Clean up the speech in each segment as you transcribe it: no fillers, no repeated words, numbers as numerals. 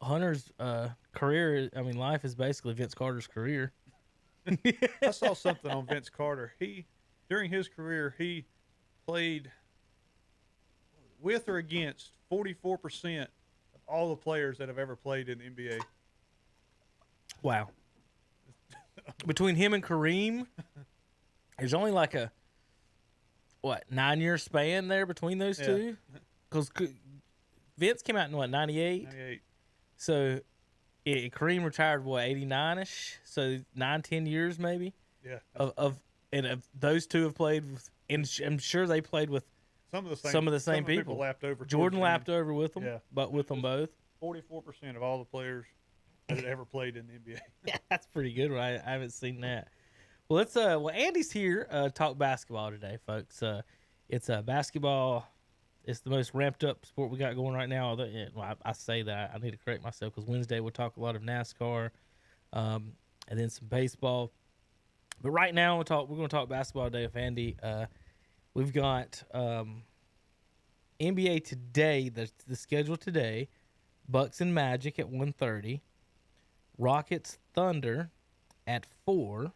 Hunter's career, I mean, life is basically Vince Carter's career. I saw something on Vince Carter. During his career, he played with or against 44% of all the players that have ever played in the NBA. Wow. Between him and Kareem, there's only like a 9-year span there between those Yeah. two. Because Vince came out in 98. 98. So Kareem retired 89ish. So 9-10 years maybe Yeah. of those two have played with, and I'm sure they played with Some of the same. some of the same some of the people. lapped over. Jordan towards the lapped end. over with them, Yeah. but with them both. 44% of all the players that had ever played in the NBA. Yeah, that's pretty good. I haven't seen that. Well, let's Andy's here talk basketball today, folks. It's basketball. It's the most ramped up sport we got going right now. Although, I say that I need to correct myself because Wednesday we'll talk a lot of NASCAR, and then some baseball. But right now we're going to talk basketball today with Andy. We've got NBA today. The schedule today: Bucks and Magic at 1:30, Rockets Thunder at 4,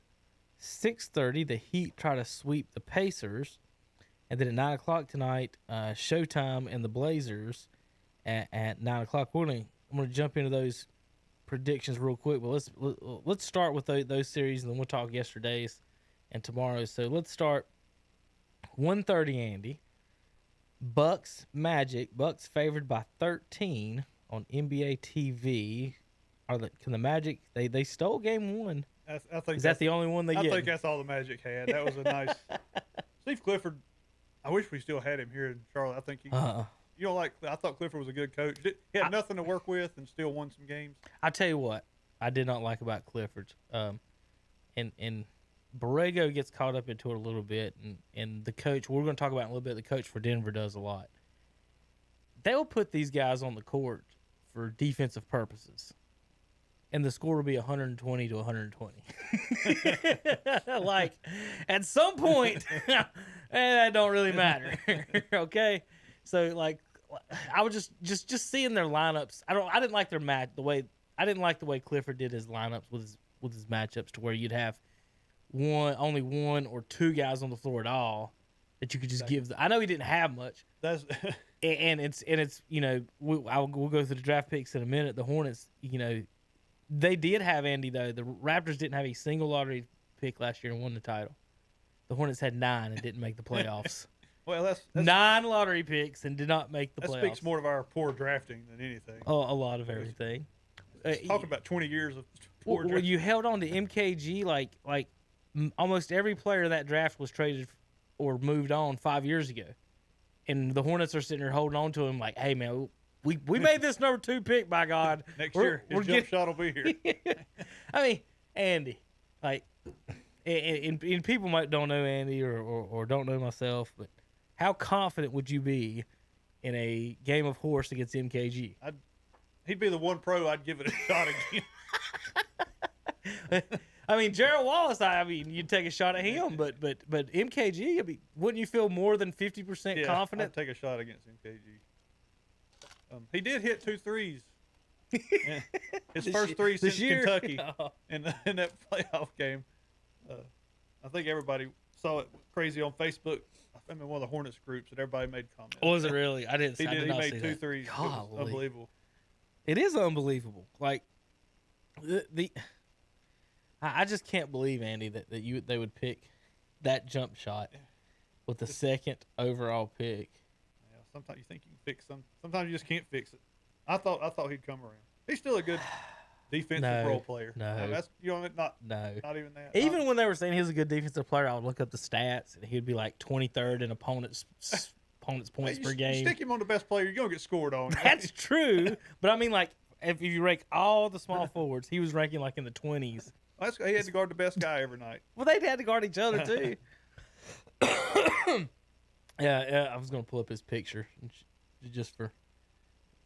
6:30. The Heat try to sweep the Pacers, and then at 9 o'clock tonight, Showtime and the Blazers at 9 o'clock. I'm gonna jump into those predictions real quick, but let's start with those series, and then we'll talk yesterday's and tomorrow's. So let's start 1:30. Andy, Bucks Magic. Bucks favored by 13 on NBA TV. Can the Magic? They stole game one. I think Is that the only one they I get? think that's all the Magic had. That was a nice. Steve Clifford. I wish we still had him here in Charlotte. I think he. You know, I thought Clifford was a good coach. He had nothing to work with and still won some games. I tell you what, I did not like about Clifford. And Borrego gets caught up into it a little bit, and the coach, we're going to talk about in a little bit, the coach for Denver does a lot. They'll put these guys on the court for defensive purposes, and the score will be 120 to 120. Like, at some point, that don't really matter. Okay? So, like, I was just seeing their lineups. I didn't like their match I didn't like the way Clifford did his lineups with his matchups, to where you'd have only one or two guys on the floor at all that you could just give. I know he didn't have much. That's and it's we'll go through the draft picks in a minute. The Hornets, they did have Andy though. The Raptors didn't have a single lottery pick last year and won the title. The Hornets had 9 and didn't make the playoffs. well, that's 9 lottery picks and did not make the that playoffs. speaks more of our poor drafting than anything. Oh, a lot of everything. Talk about 20 years of poor Well, drafting. you held on to MKG like almost every player in that draft was traded or moved on 5 years ago, and the Hornets are sitting there holding on to him like, hey man, we made this number 2 pick, by God. Next year, his jump shot will be here. I mean, Andy, like, and people might don't know Andy or don't know myself, but how confident would you be in a game of horse against MKG? He'd be the one pro I'd give it a shot again. I mean, Gerald Wallace, you'd take a shot at him, but MKG, wouldn't you feel more than 50% confident? I'd take a shot against MKG. He did hit 2 threes. His first 3 since Kentucky in that playoff game. I think everybody saw it crazy on Facebook. I'm in one of the Hornets groups, and everybody made comments. Was it really? I didn't. He did. He not made see 2 that. threes. It was unbelievable. It is unbelievable. Like I just can't believe, Andy, that they would pick that jump shot with the second overall pick. Yeah, sometimes you think you can fix some. Sometimes you just can't fix it. I thought he'd come around. He's still a good defensive role player. No, I mean, that's not even that. Even when they were saying he was a good defensive player, I would look up the stats, and he'd be like 23rd in opponents' points per game. You stick him on the best player, you're gonna get scored on. That's true, but I mean, like, if you rank all the small forwards, he was ranking like in the 20s. He had to guard the best guy every night. Well, they had to guard each other too. Yeah, I was gonna pull up his picture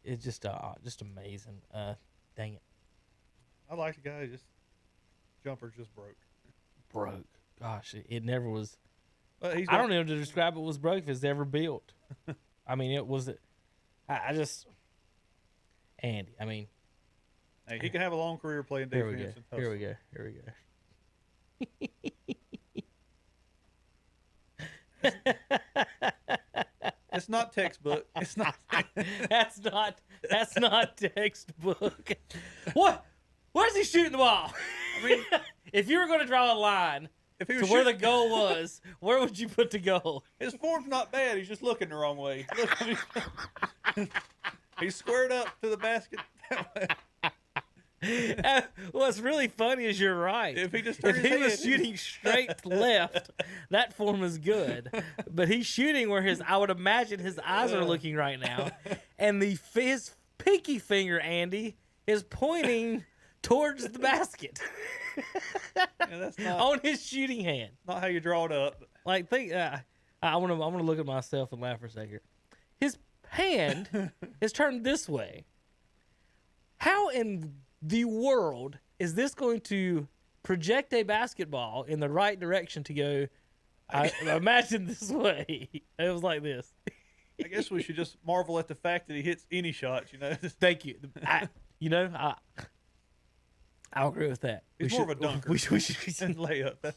it's just amazing. Dang it, I like the guy. Jumper just broke. Gosh, it never was. But I don't know how to describe it was broke if it's ever built. I mean, it was. I just Andy. I mean, Hey, he can have a long career playing defense. Here we go. It's not textbook. It's not. That's not textbook. What? Where's he shooting the ball? I mean, if you were going to draw a line to where the goal was, where would you put the goal? His form's not bad. He's just looking the wrong way. Look, he's squared up to the basket. What's really funny is you're right. If he just was shooting straight left, that form is good. But he's shooting where I would imagine his eyes are looking right now, and his pinky finger, Andy, is pointing towards the basket. That's not on his shooting hand. Not how you draw it up. Like think, I want to look at myself and laugh for a second. His hand is turned this way. How in the world is this going to project a basketball in the right direction to go? I imagine this way. It was like this. I guess we should just marvel at the fact that he hits any shots. Thank you. I'll agree with that. He's more of a dunker. We should layup.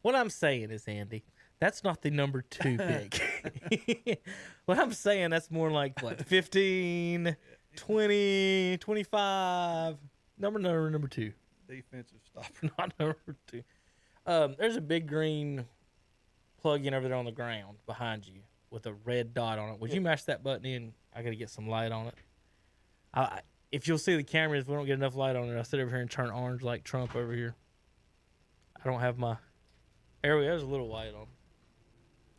What I'm saying is, Andy, that's not the number 2 pick. What I'm saying, that's more like what, 15, 20, 25. Number 2. Defensive stopper. Not number 2. There's a big green plug-in over there on the ground behind you with a red dot on it. Would you mash that button in? I got to get some light on it. If you'll see the camera, if we don't get enough light on it, I'll sit over here and turn orange like Trump over here. I don't have my... There we go. There's a little light on.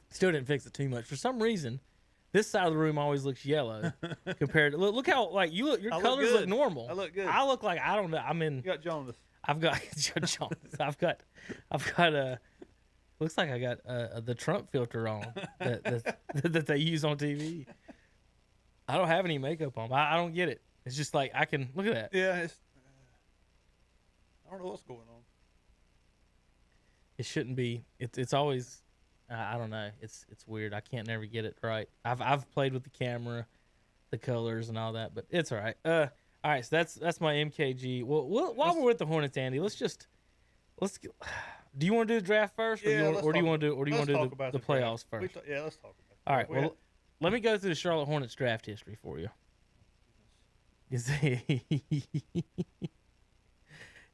Still didn't fix it too much. For some reason, this side of the room always looks yellow compared to... Look how, like, you look. Your colors look normal. I look good. I look like, I don't know. I'm in... You got jaundice. I've got jaundice. I've got looks like I got the Trump filter on that they use on TV. I don't have any makeup on. I don't get it. It's just like I can look at that. Yeah, I don't know what's going on. It shouldn't be. It's always. I don't know. It's weird. I can't never get it right. I've played with the camera, the colors and all that, but it's all right. All right. So that's my MKG. Well, while we're with the Hornets, Andy, let's. Do you want to do the draft first, or do you want to do the playoffs first? Let's talk about it. All right. Well, let me go through the Charlotte Hornets draft history for you.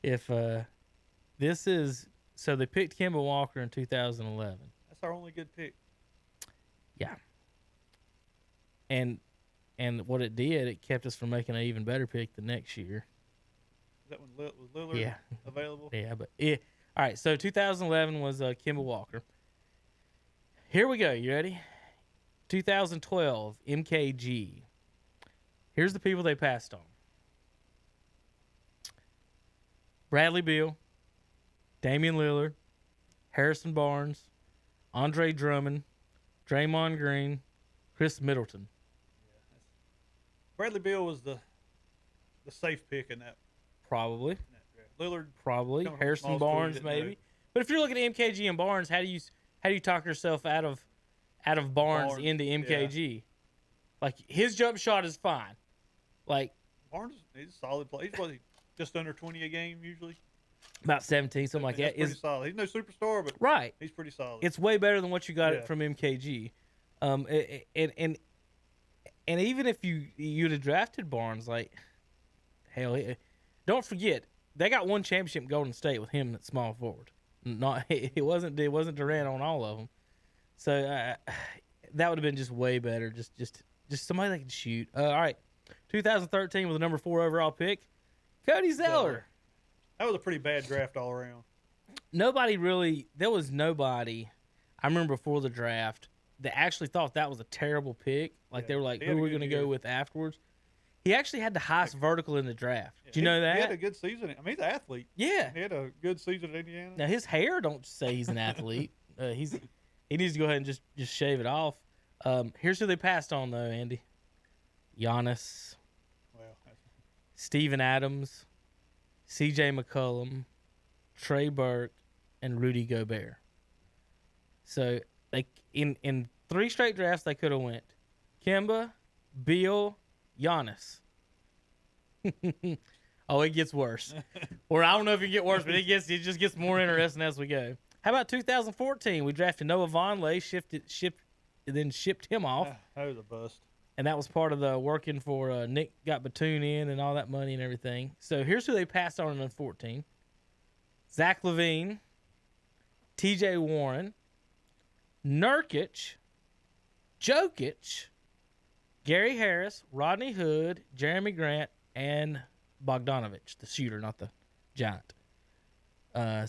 If this is so, they picked Kemba Walker in 2011. That's our only good pick. Yeah. And what it did, it kept us from making an even better pick the next year. Is that when was Lillard available? Yeah, but all right. So 2011 was Kemba Walker. Here we go. You ready? 2012 MKG. Here's the people they passed on. Bradley Beal, Damian Lillard, Harrison Barnes, Andre Drummond, Draymond Green, Chris Middleton. Bradley Beal was the safe pick in that. Probably. Lillard. Probably. Harrison Barnes maybe. But if you're looking at MKG and Barnes, how do you talk yourself out of Barnes into MKG? Yeah. Like his jump shot is fine. Like Barnes, he's a solid player. He's just under 20 a game usually. About 17, something like that. Pretty solid. He's no superstar, but right. He's pretty solid. It's way better than what you got from MKG. And even if you'd have drafted Barnes, like hell, don't forget they got one championship in Golden State with him at small forward. It wasn't Durant on all of them. So that would have been just way better. Just somebody that can shoot. All right, 2013 with the number 4 overall pick, Cody Zeller. That was a pretty bad draft all around. There was nobody. I remember before the draft that actually thought that was a terrible pick. Like they were like, who are we going to go with afterwards? He actually had the highest vertical in in the draft. Do you know that? He had a good season. I mean, he's an athlete. Yeah. He had a good season at Indiana. Now, his hair don't say he's an athlete. He needs to go ahead and just shave it off. Here's who they passed on, though, Andy. Giannis. Steven Adams. C.J. McCollum. Trey Burke. And Rudy Gobert. So, in 3 straight drafts, they could have went Kemba, Beal, Giannis. Oh, it gets worse. Or I don't know if it get worse, but it just gets more interesting as we go. How about 2014? We drafted Noah Vonleh, then shipped him off. That was a bust. And that was part of the working for Nick got Batoon in and all that money and everything. So here's who they passed on in 14. Zach LaVine, TJ Warren, Nurkic, Jokic, Gary Harris, Rodney Hood, Jeremy Grant, and Bogdanovich, the shooter, not the giant.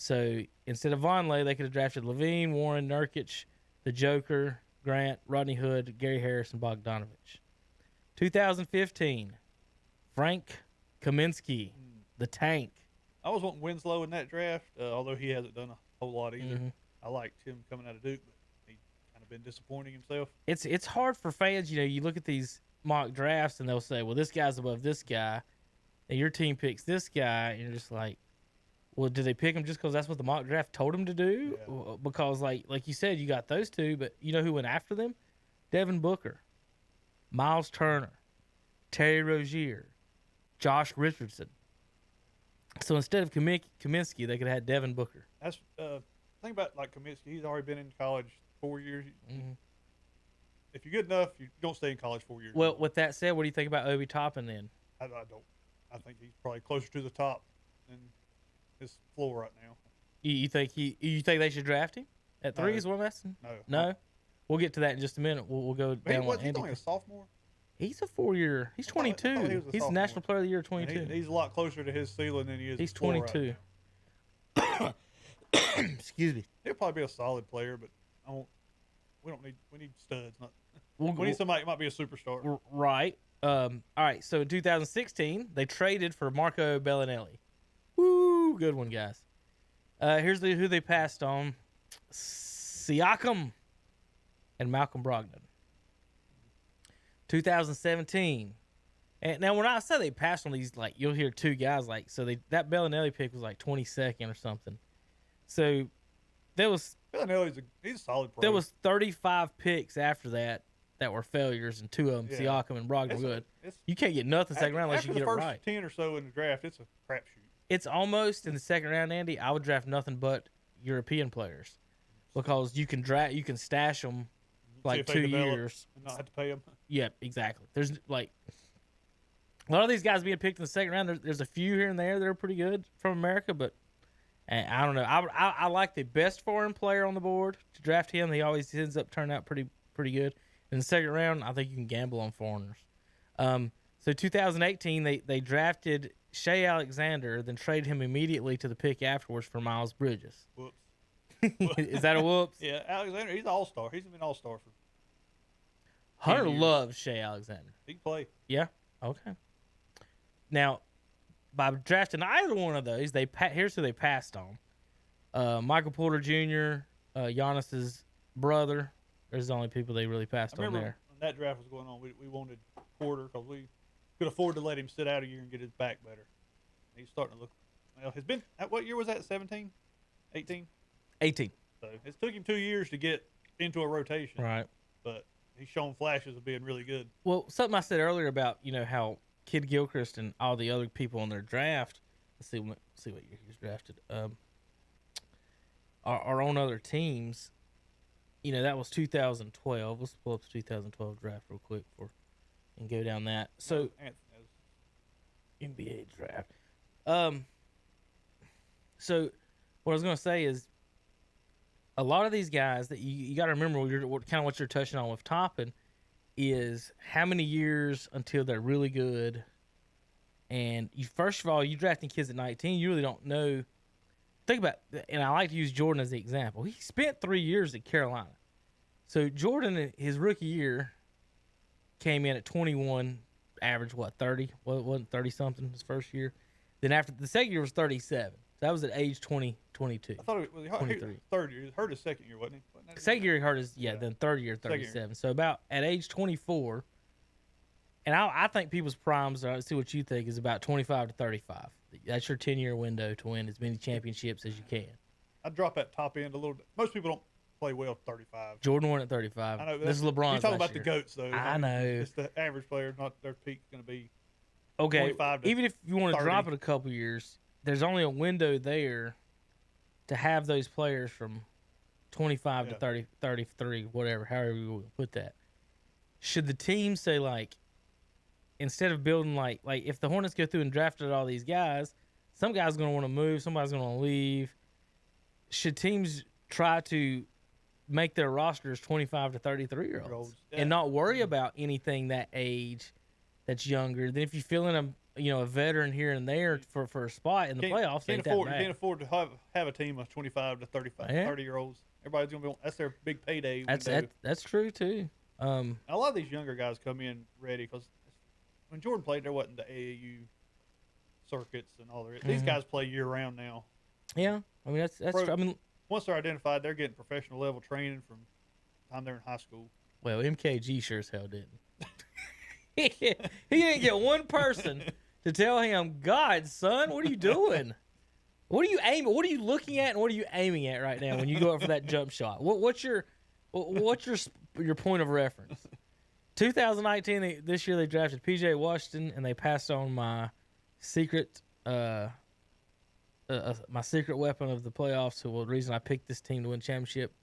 So instead of Vonleh, they could have drafted LaVine, Warren, Nurkic, the Joker, Grant, Rodney Hood, Gary Harris, and Bogdanovich. 2015, Frank Kaminsky, the Tank. I was wanting Winslow in that draft, although he hasn't done a whole lot either. Mm-hmm. I liked him coming out of Duke, but he's kind of been disappointing himself. It's hard for fans. You look at these mock drafts and they'll say, well, this guy's above this guy, and your team picks this guy, and you're just like, well, did they pick him just because that's what the mock draft told him to do? Yeah. Because, like you said, you got those two, but you know who went after them? Devin Booker, Miles Turner, Terry Rozier, Josh Richardson. So instead of Kaminsky, they could have had Devin Booker. That's think about like Kaminsky. He's already been in college 4 years. Mm-hmm. If you're good enough, you don't stay in college 4 years. Well, with that said, what do you think about Obi Toppin then? I don't. I think he's probably closer to the top than his floor right now. You think they should draft him at 3? Is what I'm asking? No. We'll get to that in just a minute. We'll go down on Andy. He's only a sophomore. He's a 4-year. He's 22. He's the National Player of the Year 22. He's a lot closer to his ceiling than he is. He's 22. Right. Excuse me. He'll probably be a solid player, but we need studs. We need somebody that might be a superstar. Right. All right. So in 2016, they traded for Marco Bellinelli. Woo, good one, guys. Here's who they passed on: Siakam and Malcolm Brogdon. 2017. And now when I say they passed on these, like you'll hear two guys that Bellinelli pick was like 22nd or something. So there was Bellinelli's he's a solid player. There was 35 picks after that were failures, and 2 of them, Siakam and Brogdon, were good. You can't get nothing second round unless you get it right. After the first 10 or so in the draft, it's a crapshoot. It's almost in the second round, Andy. I would draft nothing but European players because you can stash them like 2 years and not have to pay them. Yeah, exactly. There's like a lot of these guys being picked in the second round. There's a few here and there that are pretty good from America, but I don't know. I like the best foreign player on the board to draft him. He always ends up turning out pretty good. In the second round, I think you can gamble on foreigners. So 2018, they drafted Shea Alexander, then traded him immediately to the pick afterwards for Miles Bridges. Whoops. Is that a whoops? Yeah, Alexander, he's an all-star. He's been an all-star for Hunter loves Shea Alexander. He can play. Yeah? Okay. Now, by drafting either one of those, here's who they passed on. Michael Porter Jr., Giannis's brother. There's the only people they really passed on there. When that draft was going on, we wanted Porter because we could afford to let him sit out a year and get his back better. He's starting to look. Well, it's been. What year was that? 17? 18? 18. So it took him 2 years to get into a rotation. Right. But he's shown flashes of being really good. Well, something I said earlier about how Kid Gilchrist and all the other people in their draft. Let's see what year he was drafted. Are on other teams. That was 2012. Let's pull up the 2012 draft real quick and go down that. So NBA draft. So what I was going to say is a lot of these guys that you got to remember what you're touching on with Toppin is how many years until they're really good. And first of all, you drafting kids at 19, you really don't know. Think about, and I like to use Jordan as the example. He spent 3 years at Carolina. So Jordan, his rookie year, came in at 21, average 30? Wasn't 30-something his first year? Then after the second year was 37. So that was at age 22. I thought it was 23. Third year. He hurt his second year, wasn't he? Second year he hurt his, then third year, 37. So about at age 24, and I think people's primes, see what you think, is about 25 to 35. That's your 10-year window to win as many championships as you can. I'd drop that top end a little bit. Most people don't play well at 35. Jordan won at 35. I know. This is LeBron's. You're talking about the GOATs, though. I know. It's the average player, not their peak's going to be Okay, 25 to even if you want to 30. drop it a couple years, there's only a window there to have those players from 25 to 30, 33, whatever, however you want to put that. Should the team say, like, instead of building, like if the Hornets go through and drafted all these guys, some guy's going to want to move, somebody's going to leave. Should teams try to make their rosters 25 to 33-year-olds and not worry about anything that age that's younger? Then if you fill in a veteran here and there for a spot in the playoffs, you can't afford to have a team of 25 to 35, 30-year-olds. Everybody's gonna be. That's their big payday. That's true too. A lot of these younger guys come in ready because when Jordan played, there wasn't the AAU circuits and all that. These guys play year round now. Yeah, I mean that's true. I mean, once they're identified, they're getting professional level training from the time they're in high school. Well, MKG sure as hell didn't. He didn't get one person to tell him, God, son, what are you doing? What are you aiming? What are you looking at, and what are you aiming at right now when you go up for that jump shot? What's your point of reference? 2019, this year they drafted P.J. Washington, and they passed on my secret weapon of the playoffs. So the reason I picked this team to win championship,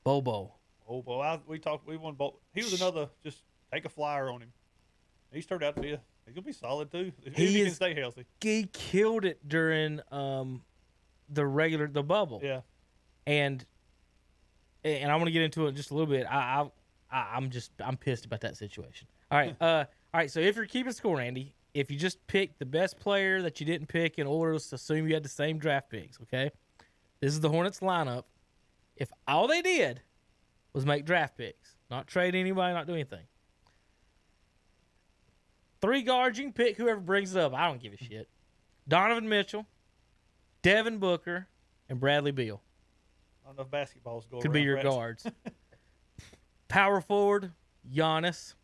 Bobo. We won both. He was another. Just take a flyer on him. He's turned out to be he's gonna be solid too. If he can stay healthy. He killed it during the bubble. Yeah. And I want to get into it in just a little bit. I'm pissed about that situation. All right. All right. So if you're keeping score, Andy, if you just pick the best player that you didn't pick in order, let's assume you had the same draft picks. Okay. This is the Hornets lineup. If all they did was make draft picks, not trade anybody, not do anything. 3 guards, you can pick whoever brings it up. I don't give a shit. Donovan Mitchell, Devin Booker, and Bradley Beal. Not enough basketballs going. Could be your guards. Power forward, Giannis.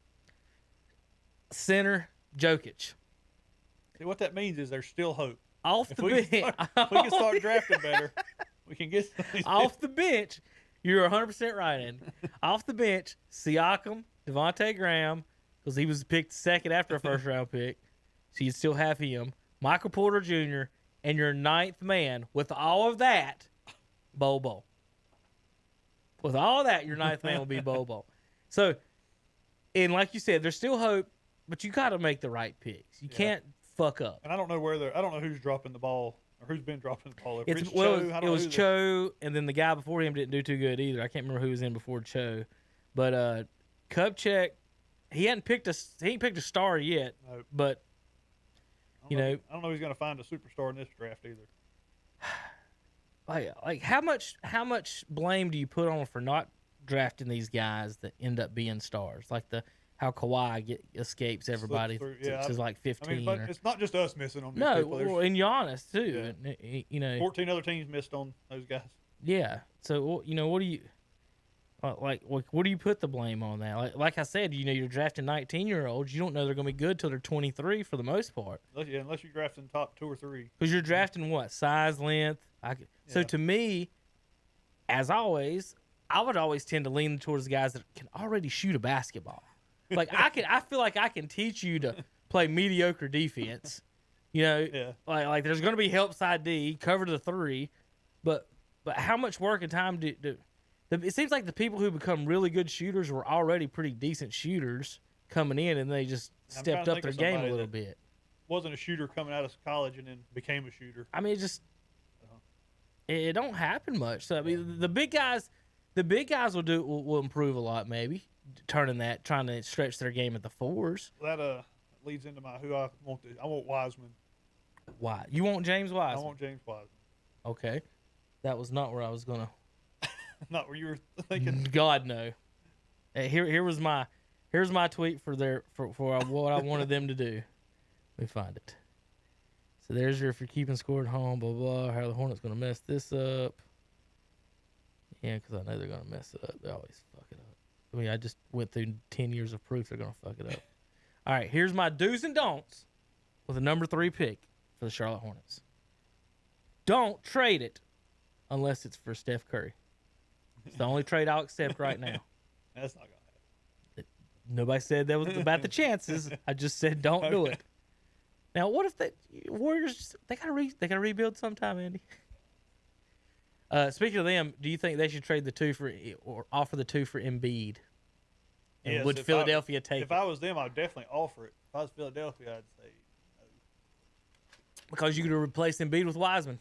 Center, Jokic. See, what that means is there's still hope. Off the bench. If we can start drafting better, we can get off the bench. You're 100% right, Andy. Off the bench, Siakam, Devontae Graham, because he was picked second after a first-round pick, so you still have him. Michael Porter Jr., and your 9th man. With all of that, Bobo. With all that, your 9th man will be Bobo. So, and like you said, there's still hope, but you got to make the right picks. You can't fuck up. And I don't know who's dropping the ball or who's been dropping the ball. It was Cho, and then the guy before him didn't do too good either. I can't remember who was in before Cho, but Kupchak, he ain't picked a star yet. Nope. But I don't know if he's going to find a superstar in this draft either. Like how much blame do you put on for not drafting these guys that end up being stars? Like how Kawhi escapes everybody to like 15. I mean, but it's not just us missing on these people. Well, and Giannis too. Yeah. 14 other teams missed on those guys. Yeah. So what do you what do you put the blame on that? Like I said, you're drafting 19-year-olds. You don't know they're going to be good till they're 23 for the most part. Unless you're drafting top 2 or 3. Because you're drafting what? Size, length. So to me, as always, I would always tend to lean towards the guys that can already shoot a basketball. Like I feel like I can teach you to play mediocre defense. Like there's going to be help side D, cover the 3, but how much work and time do it seems like the people who become really good shooters were already pretty decent shooters coming in, and they just stepped up their game a little bit. Wasn't a shooter coming out of college and then became a shooter. I mean, it don't happen much. So I mean, the big guys will improve a lot, maybe trying to stretch their game at the 4s. That leads into who I want. I want Wiseman. Why? You want James Wiseman? I want James Wiseman. Okay, that was not where I was gonna. Not where you were thinking. God no. Here's my tweet for what I wanted them to do. Let me find it. So there's if you're keeping score at home, blah blah. How the Hornets gonna mess this up? Yeah, because I know they're gonna mess it up. They always fuck it up. I mean, I just went through 10 years of proof they're gonna fuck it up. All right, here's my do's and don'ts with a number 3 pick for the Charlotte Hornets. Don't trade it unless it's for Steph Curry. It's the only trade I'll accept right now. That's not gonna happen. Nobody said that was about the chances. I just said don't do it. Now, what if the Warriors they gotta rebuild sometime, Andy? Speaking of them, do you think they should trade the 2 for or offer the 2 for Embiid? And Yes, would Philadelphia take it? If I was them, I'd definitely offer it. If I was Philadelphia, I'd say no. Because you could replace Embiid with Wiseman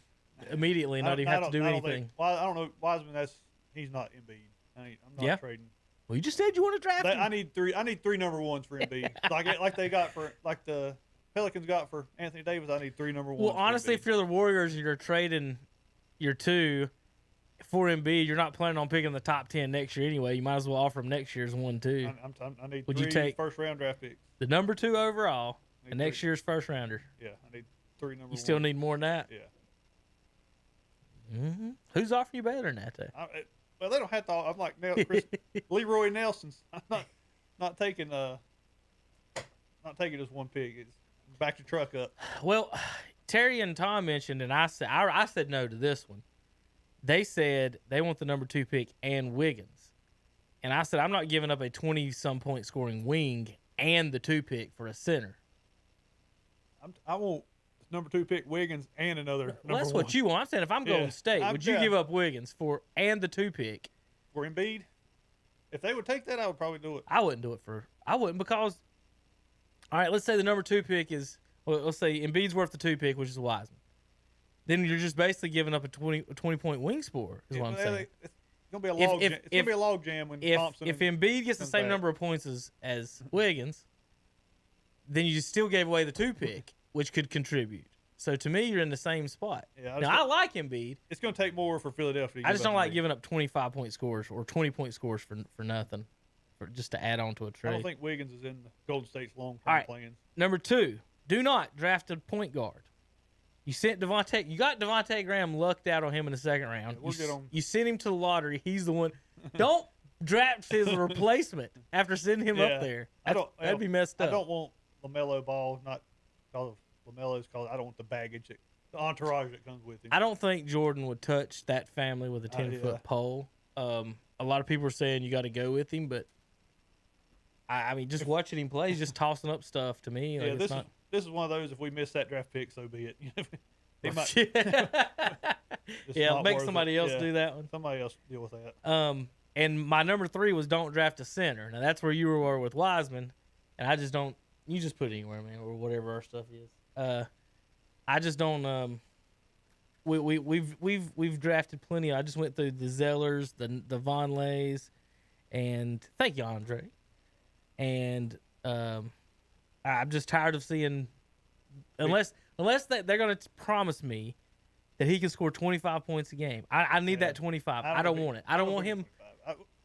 immediately, not even have to do anything. I don't know. Wiseman, he's not Embiid. I'm not trading. Well, you just said you want to draft him. I need three number ones for Embiid. like they got for the Pelicans got for Anthony Davis. I need 3 number ones. Well, honestly, if you're the Warriors and you're trading your 2 for Embiid, you're not planning on picking the top 10 next year anyway. You might as well offer him next year's 1 too. I need Would 3 you take first round draft picks. The number 2 overall and next year's first rounder? Yeah, I need 3 number. You still need more than that? Yeah. Mm-hmm. Who's offering you better than that though? Well, they don't have to. I'm like Leroy Nelson's. I'm not taking just 1 pick. It's back the truck up. Well, Terry and Tom mentioned, and I said no to this one. They said they want the number 2 pick and Wiggins, and I said I'm not giving up a 20-some point scoring wing and the 2 pick for a center. I want number 2 pick Wiggins and another number 1. That's what you want. I'm saying if I'm Golden State, would you give up Wiggins and the 2 pick for Embiid? If they would take that, I would probably do it. I wouldn't do it because. All right, let's say the number 2 pick is. Well, let's say Embiid's worth the 2 pick, which is Wiseman. Then you're just basically giving up a 20-point wing score. Is what I'm saying. It's gonna be a log jam. It's gonna be a log jam when Thompson. If Embiid gets the same number of points as Wiggins, then you still gave away the 2 pick, which could contribute. So to me, you're in the same spot. Yeah, I like Embiid. It's going to take more for Philadelphia. I just don't like giving up 25-point scores or 20-point scores for nothing, just to add on to a trade. I don't think Wiggins is in the Golden State's long-term plans. Number 2, do not draft a point guard. You sent Devontae. You got Devontae Graham lucked out on him in the second round. Yeah, we'll get on. You sent him to the lottery. He's the one. Don't draft his replacement after sending him up there. That'd be messed up. I don't want LaMelo Ball. Not because of LaMelo's cause. I don't want the baggage, the entourage that comes with him. I don't think Jordan would touch that family with a 10-foot pole. A lot of people are saying you got to go with him, but I mean, just watching him play, he's just tossing up stuff to me. Like, this is one of those. If we miss that draft pick, so be it. He might, make somebody else do that one. Somebody else deal with that. And my number 3 was don't draft a center. Now that's where you were with Wiseman, and I just don't. You just put it anywhere, man, or whatever our stuff is. I just don't. We've drafted plenty. I just went through the Zellers, the Von Lays, and thank you, Andre. And I'm just tired of seeing, unless they're going to promise me that he can score 25 points a game. I need that 25. I don't want it. I don't want him.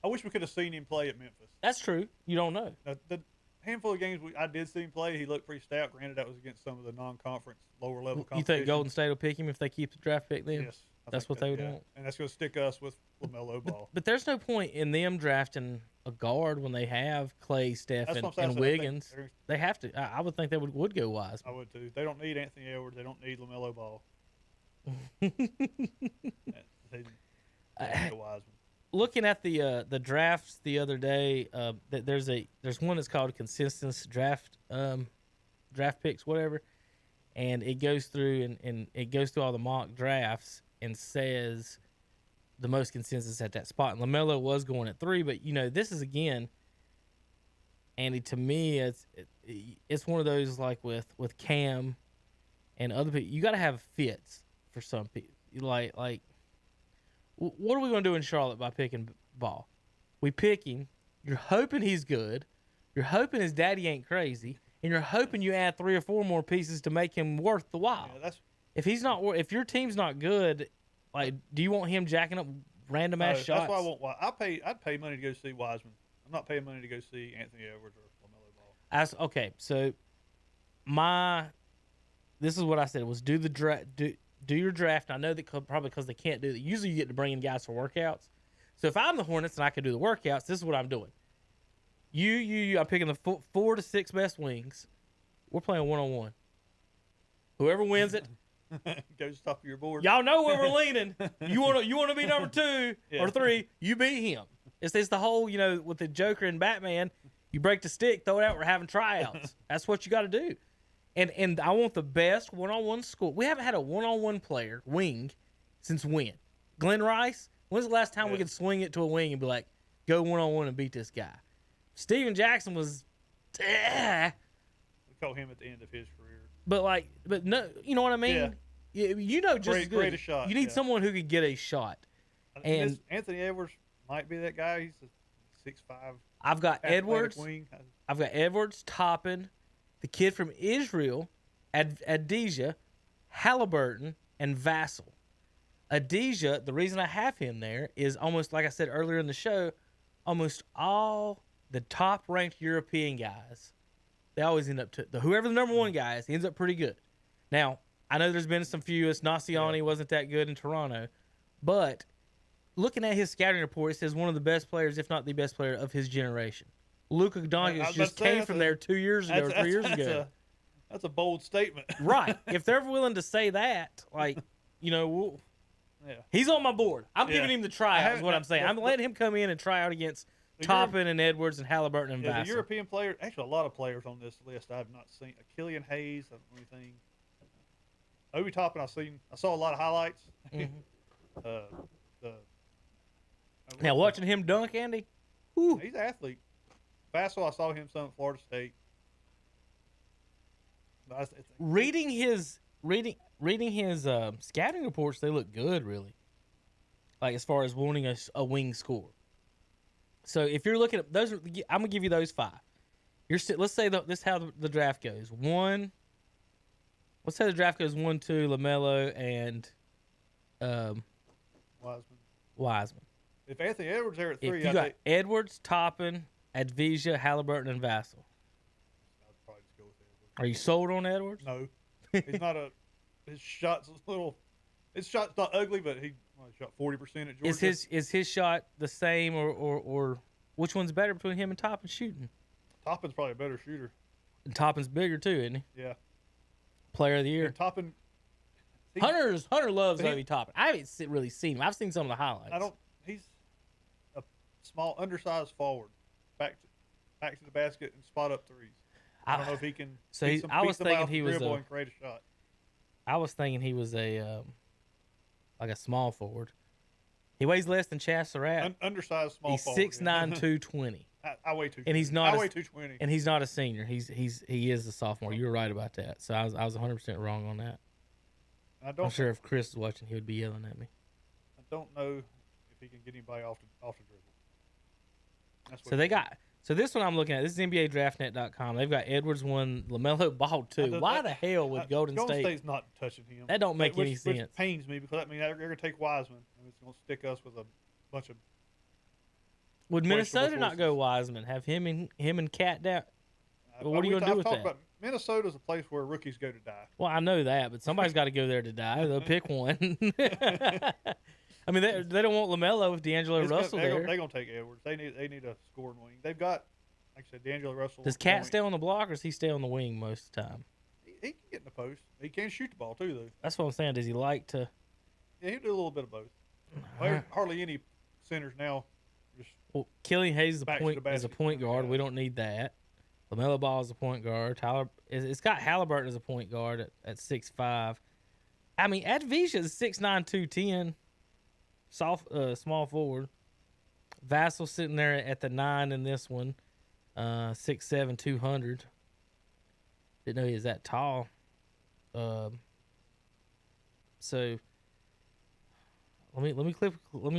I wish we could have seen him play at Memphis. That's true. You don't know. The handful of games I did see him play, he looked pretty stout. Granted, that was against some of the non-conference, lower-level competition. You think Golden State will pick him if they keep the draft pick then? Yes. That's what they would want. And that's going to stick us with LaMelo Ball. But there's no point in them drafting a guard when they have Clay, Steph, and Wiggins. They have to. I would think they would go Wiseman. I would too. They don't need Anthony Edwards. They don't need LaMelo Ball. They Wiseman. Looking at the drafts the other day, there's one that's called consensus draft picks, whatever, and it goes through and it goes through all the mock drafts and says the most consensus at that spot. And LaMelo was going at 3, but this is again, Andy. To me, it's one of those like with Cam and other people. You got to have fits for some people. Like, what are we going to do in Charlotte by picking Ball? We pick him. You're hoping he's good. You're hoping his daddy ain't crazy, and you're hoping you add 3 or 4 more pieces to make him worth the while. Yeah, if your team's not good, like, do you want him jacking up random ass shots? That's why I want. I'd pay money to go see Wiseman. I'm not paying money to go see Anthony Edwards or LaMelo Ball. Okay, so this is what I said was do your draft. I know that probably because they can't do that. Usually you get to bring in guys for workouts. So if I'm the Hornets and I can do the workouts, this is what I'm doing. I'm picking the 4 to 6 best wings. We're playing 1-on-1. Whoever wins it. Go to the top of your board. Y'all know where we're leaning. You want to be number 2 or 3, you beat him. It's the whole, with the Joker and Batman, you break the stick, throw it out, we're having tryouts. That's what you got to do. And I want the best one-on-one score. We haven't had a one-on-one player wing since when? Glenn Rice. When's the last time we could swing it to a wing and be like, go one-on-one and beat this guy? Steven Jackson was. We caught him at the end of his career. But no, you know what I mean? Yeah. You know just as good. Great a shot. You need someone who could get a shot. And Anthony Edwards might be that guy. He's a 6'5". I've got Edwards. Wing. I've got Edwards, Toppin, the kid from Israel, Adesha, Halliburton, and Vassell. Adesha, the reason I have him there is almost like I said earlier in the show, almost all the top-ranked European guys, they always end up to whoever the number one guy is, he ends up pretty good. Now, I know there's been some few. Naciani wasn't that good in Toronto, but looking at his scouting report, it says one of the best players, if not the best player of his generation. Luka Doncic just came from there 2 years ago, 3 years ago. That's a bold statement. Right. If they're willing to say that, like, he's on my board. I'm giving him the tryout, is what I'm saying. I'm letting him come in and try out against Toppin and Edwards and Halliburton and Vassell. The European player, actually a lot of players on this list I have not seen. Killian Hayes, I don't know anything. Obi Toppin, I saw a lot of highlights. Now, watching him dunk, Andy, he's an athlete. Vassell, I saw him some at Florida State. Reading his scouting reports, they look good, really. Like as far as wanting a wing score. So if you're looking at those, I'm gonna give you those 5. Let's say this is how the draft goes. Let's say the draft goes 1, 2, LaMelo and Wiseman. If Anthony Edwards there at 3, if you got Edwards, Toppin, Adesha, Halliburton, and Vassell. I'd probably just go with Edwards. Are you sold on Edwards? No, he's not his shot's a little. His shot's not ugly, but he shot 40% at Georgia. Is his shot the same or which one's better between him and Toppin shooting? Toppin's probably a better shooter. And Toppin's bigger too, isn't he? Yeah. Player of the year. And Toppin. Hunter loves Obi Toppin. I haven't really seen him. I've seen some of the highlights. He's a small, undersized forward, back to the basket and spot up threes. I don't know if he can. So I was thinking he was and create a shot. I was thinking he was like a small forward. He weighs less than Chaz Surratt. Undersized small he's forward. He's 6'9", 220. I weigh 220. And he's not. I weigh 220. And he's not a senior. He is a sophomore. You were right about that. So I was 100% wrong on that. I'm sure if Chris is watching, he would be yelling at me. I don't know if he can get anybody off the dribble. So they got. So this one I'm looking at. This is NBADraftNet.com. They've got Edwards 1, LaMelo Ball 2. Why the hell would Golden State? State's not touching him. That don't make any sense. Which pains me because they're going to take Wiseman and it's going to stick us with a bunch of. Would Minnesota not go Wiseman? Have him and Cat down? What are you going to do with that? Minnesota's a place where rookies go to die. Well, I know that, but somebody's got to go there to die. They'll pick one. I mean, they don't want LaMelo with D'Angelo Russell there. They're going to take Edwards. They need a scoring wing. They've got, like I said, D'Angelo Russell. Does Cat stay on the block or does he stay on the wing most of the time? He can get in the post. He can shoot the ball too, though. That's what I'm saying. Does he like to? Yeah, he'll do a little bit of both. Hardly any centers now. Well, Killian Hayes is a point guard. We don't need that. LaMelo Ball is a point guard. It's got Halliburton as a point guard at 6'5". I mean, Adesha is 6'9", 210. Small forward. Vassell sitting there at the 9 in this one. 6'7", 200. Didn't know he was that tall. So let me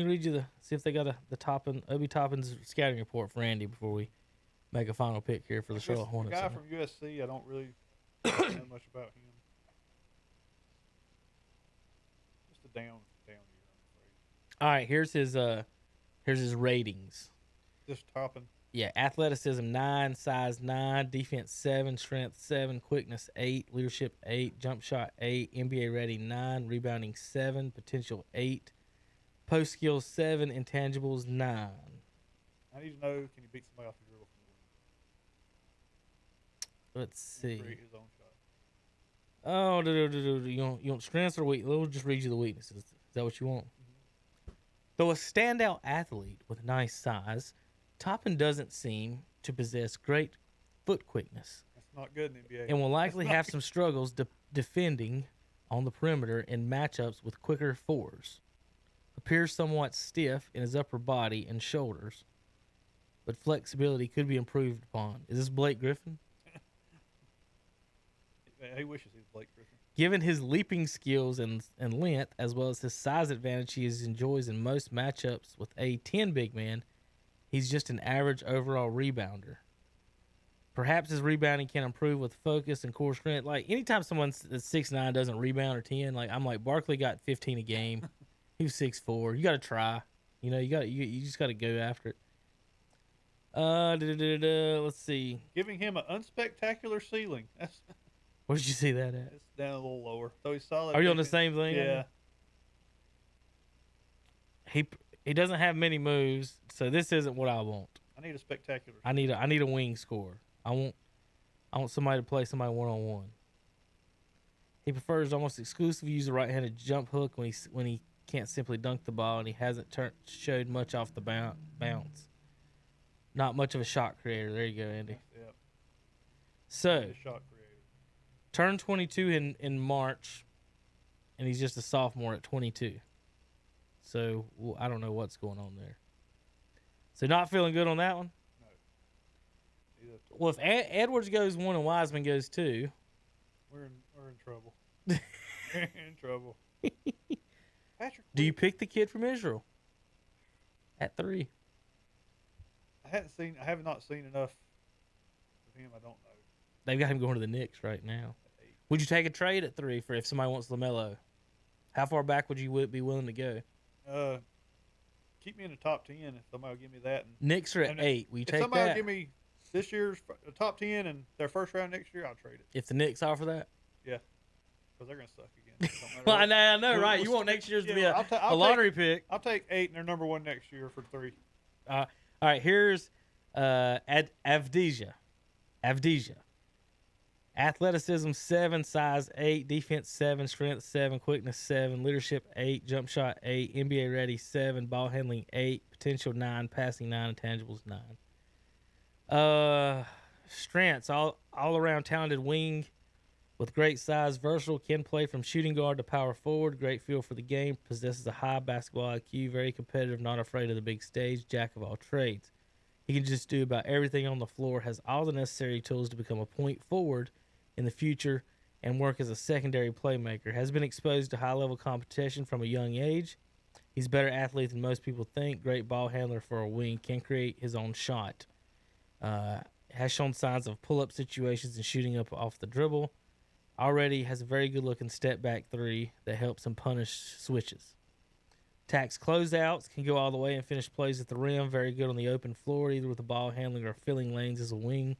read you see if they got the Obi Toppin's scouting report for Andy before we make a final pick here for the Charlotte Hornets. The guy from USC, I don't really know much about him. Just a down year, I'm afraid. All right, here's his ratings. Just Toppin. Yeah, athleticism 9, size 9, defense 7, strength 7, quickness 8, leadership 8, jump shot 8, NBA ready 9, rebounding 7, potential 8, post skills 7, intangibles 9. I need to know, can he beat somebody off the dribble from the wing? Let's see. Create his own shot. Oh, you want strengths or weaknesses? We'll just read you the weaknesses. Is that what you want? Mm-hmm. Though a standout athlete with nice size, Toppin doesn't seem to possess great foot quickness. That's not good in the NBA. And will likely have some struggles defending on the perimeter in matchups with quicker fours. Appears somewhat stiff in his upper body and shoulders, but flexibility could be improved upon. Is this Blake Griffin? He wishes he was Blake Griffin. Given his leaping skills and length, as well as his size advantage he enjoys in most matchups with a 10 big man, he's just an average overall rebounder. Perhaps his rebounding can improve with focus and core strength. Like, anytime someone that's 6'9" doesn't rebound or 10, like, I'm like, Barkley got 15 a game. He was 6'4". You got to try. You know, you just got to go after it. Let's see. Giving him an unspectacular ceiling. Where did you see that at? It's down a little lower. So he's solid. Are you on the same thing? Yeah. He doesn't have many moves, so this isn't what I want. I need a spectacular. I need a wing scorer. I want somebody to play somebody one-on-one. He prefers almost exclusively use the right-handed jump hook when he can't simply dunk the ball, and he hasn't showed much off the bounce. Not much of a shot creator. There you go, Andy. Yep. So, shot creator. Turned 22 in March, and he's just a sophomore at 22. So, I don't know what's going on there. So, not feeling good on that one? No. Well, if Edwards goes 1 and Wiseman goes 2. We're in trouble. We're in trouble. Patrick, do you pick the kid from Israel at 3? I have not seen enough of him. I don't know. They've got him going to the Knicks right now. Would you take a trade at 3 for if somebody wants LaMelo? How far back would you be willing to go? Keep me in the top 10 if somebody will give me that. Knicks are at 8. Will you take that? If somebody will give me this year's top 10 and their first round next year, I'll trade it. If the Knicks offer that? Yeah. Because they're going to suck again. Well, I know, right? You want next year's to be a lottery pick. I'll take 8 and they're number 1 next year for 3. All right, here's Avdija. Athleticism 7, size 8, defense 7, strength 7, quickness 7, leadership 8, jump shot 8, NBA ready 7, ball handling 8, potential 9, passing 9, intangibles 9. Strengths all around talented wing with great size, versatile, can play from shooting guard to power forward, great feel for the game, possesses a high basketball IQ, very competitive, not afraid of the big stage, jack of all trades. He can just do about everything on the floor, has all the necessary tools to become a point forward in the future and work as a secondary playmaker. Has been exposed to high-level competition from a young age. He's a better athlete than most people think. Great ball handler for a wing. Can create his own shot. Has shown signs of pull-up situations and shooting up off the dribble. Already has a very good-looking step-back 3 that helps him punish switches. Attacks closeouts, can go all the way and finish plays at the rim. Very good on the open floor, either with the ball handling or filling lanes as a wing.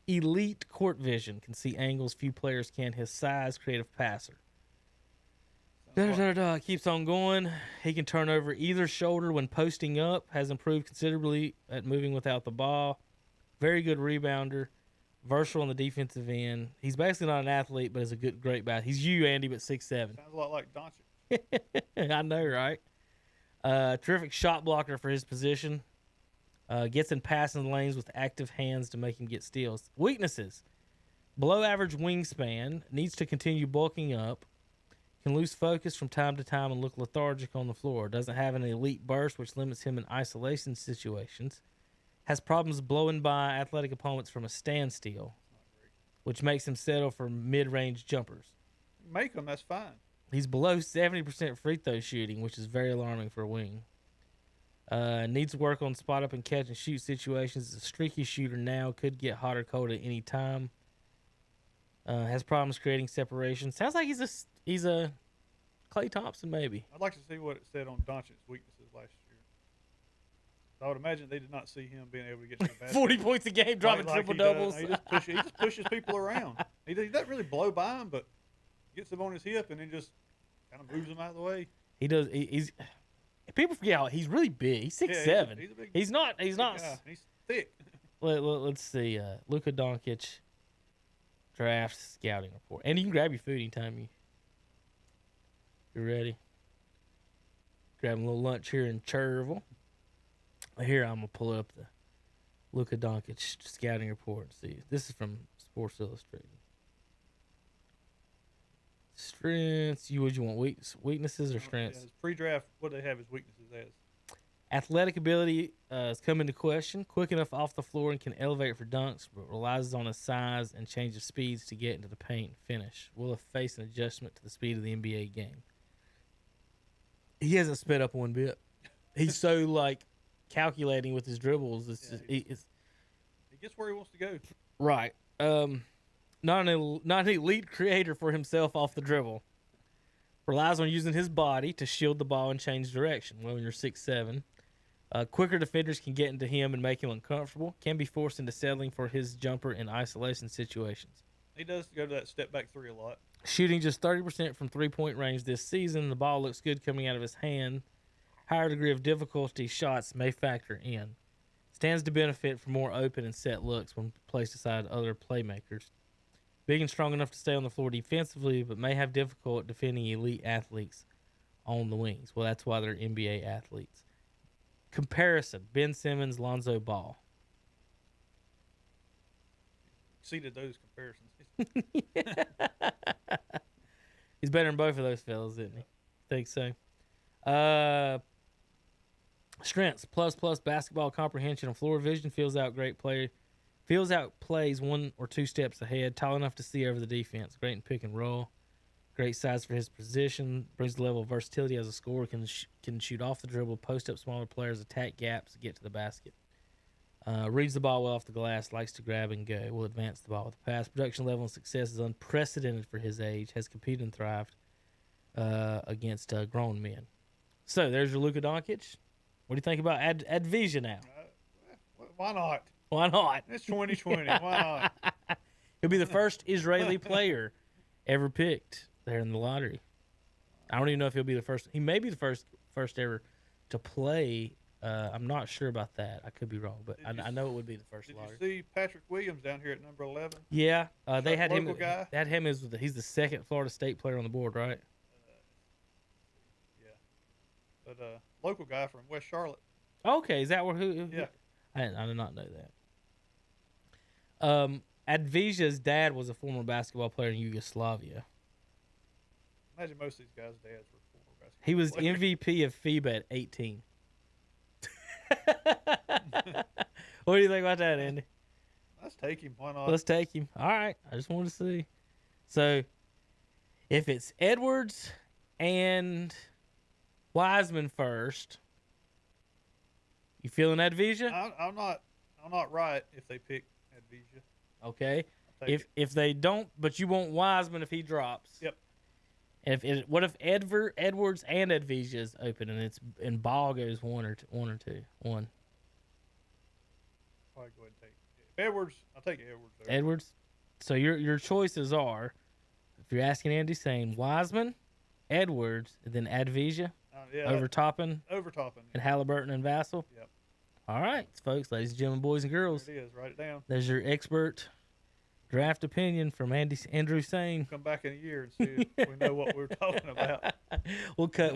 Elite court vision, can see angles few players can. His size, creative passer. Keeps on going. He can turn over either shoulder when posting up. Has improved considerably at moving without the ball. Very good rebounder. Versatile on the defensive end. He's basically not an athlete, but is a great bat. He's you, Andy, but 6'7". Sounds a lot like Doncic. I know, right? Terrific shot blocker for his position. Gets in passing lanes with active hands to make him get steals. Weaknesses. Below average wingspan. Needs to continue bulking up. Can lose focus from time to time and look lethargic on the floor. Doesn't have an elite burst, which limits him in isolation situations. Has problems blowing by athletic opponents from a standstill, which makes him settle for mid-range jumpers. Make them, that's fine. He's below 70% free throw shooting, which is very alarming for a wing. Needs work on spot up and catch and shoot situations. Is a streaky shooter now. Could get hot or cold at any time. Has problems creating separation. Sounds like he's a Klay Thompson maybe. I'd like to see what it said on Doncic's weaknesses last year. I would imagine they did not see him being able to get to the basket. 40 points a game, dropping triple doubles. He just pushes people around. He doesn't really blow by them, but gets them on his hip and then just kind of moves them out of the way. He does. He's people forget he's really big. He's 6'7". He's a big. He's not. Guy. He's thick. Let's see. Luka Doncic draft scouting report, and you can grab your food anytime you're ready. Grabbing a little lunch here in Cherville. Here I'm gonna pull up the Luka Doncic scouting report. See, this is from Sports Illustrated. Strengths. Would you want weaknesses or strengths? Yeah, his pre-draft, what do they have his weaknesses as? Athletic ability has come into question. Quick enough off the floor and can elevate for dunks, but relies on his size and change of speeds to get into the paint and finish. Will have faced an adjustment to the speed of the NBA game. He hasn't sped up one bit. He's so calculating with his dribbles. He gets where he wants to go. Right. Not an elite creator for himself off the dribble. Relies on using his body to shield the ball and change direction. Well, when you're 6'7", quicker defenders can get into him and make him uncomfortable. Can be forced into settling for his jumper in isolation situations. He does go to that step back three a lot. Shooting just 30% from three-point range this season. The ball looks good coming out of his hand. Higher degree of difficulty shots may factor in. Stands to benefit from more open and set looks when placed aside other playmakers. Big and strong enough to stay on the floor defensively, but may have difficulty defending elite athletes on the wings. Well, that's why they're NBA athletes. Comparison: Ben Simmons, Lonzo Ball. Exceeded those comparisons. He's better than both of those fellas, isn't he? Think so. Strengths: plus basketball comprehension and floor vision. Feels out plays one or two steps ahead. Tall enough to see over the defense. Great in pick and roll. Great size for his position. Brings the level of versatility as a scorer. Can shoot off the dribble, post up smaller players, attack gaps, get to the basket. Reads the ball well off the glass. Likes to grab and go. Will advance the ball with the pass. Production level and success is unprecedented for his age. Has competed and thrived against grown men. So there's your Luka Doncic. What do you think about Advija now? Why not? Why not? It's 2020. Why not? He'll be the first Israeli player ever picked there in the lottery. I don't even know if he'll be the first. He may be the first ever to play. I'm not sure about that. I could be wrong, but I know it would be the first lottery. Did you see Patrick Williams down here at number 11? Yeah, they had him. Guy? They had him as he's the second Florida State player on the board, right? Yeah, but local guy from West Charlotte. Okay, is that who? Yeah, I did not know that. Advija's dad was a former basketball player in Yugoslavia. Imagine most of these guys' dads were former basketball He was players. MVP of FIBA at 18. What do you think about that, Andy? Let's take him. Why not? Let's take him. All right. I just wanted to see. So, if it's Edwards and Wiseman first, you feeling Advija? I'm not right if they pick Advija. Okay. If they don't, but you want Wiseman if he drops. Yep. What if Edwards and Advija is open and Ball goes one or two? Probably go ahead and take Edwards. I'll take Edwards. Edwards. So your choices are, if you're asking Andy Sain, Wiseman, Edwards, and then Advija over Toppin, and Halliburton and Vassell. Yep. All right, folks, ladies and gentlemen, boys and girls. There it is. Write it down. There's your expert draft opinion from Andrew Sain. Come back in a year and see if we know what we're talking about. We'll cut